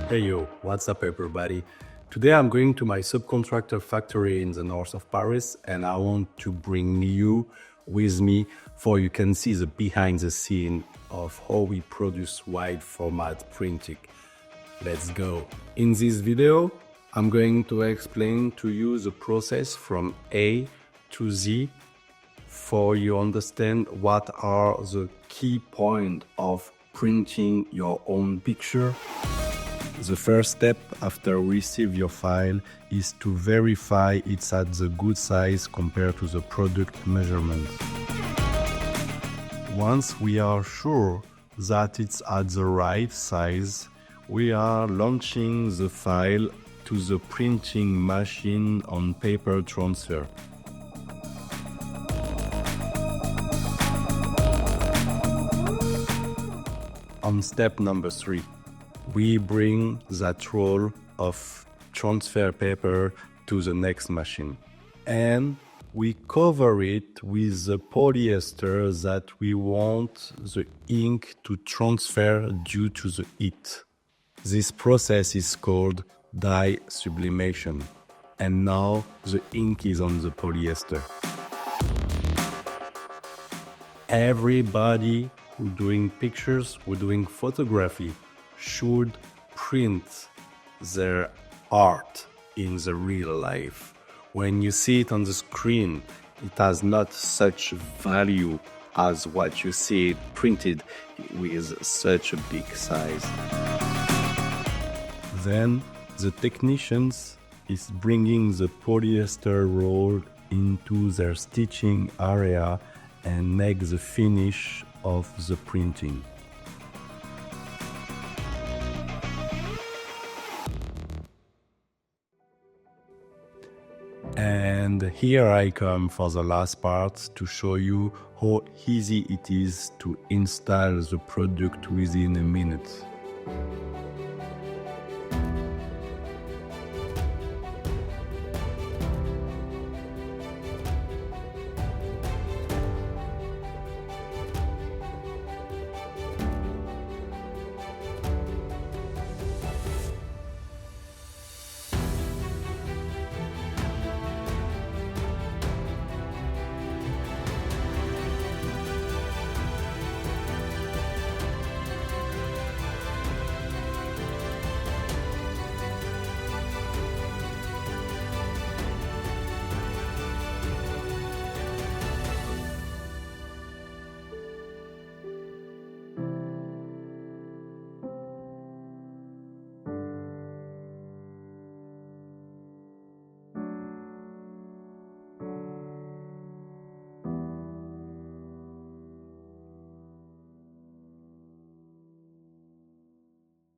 Hey yo, what's up everybody? Today I'm going to my subcontractor factory in the north of Paris and I want to bring you with me for you can see the behind the scene of how we produce wide format printing. Let's go. In this video, I'm going to explain to you the process from A to Z for you understand what are the key points of printing your own picture. The first step after receive your file is to verify it's at the good size compared to the product measurement. Once we are sure that it's at the right size, we are launching the file to the printing machine on paper transfer. On step number 3, we bring that roll of transfer paper to the next machine and we cover it with the polyester that we want the ink to transfer due to the heat. This process is called dye sublimation, and now the ink is on the polyester. Everybody who doing pictures, who doing photography, should print their art in the real life. When you see it on the screen, it has not such value as what you see printed with such a big size. Then the technicians is bringing the polyester roll into their stitching area and make the finish of the printing. And here I come for the last part to show you how easy it is to install the product within a minute.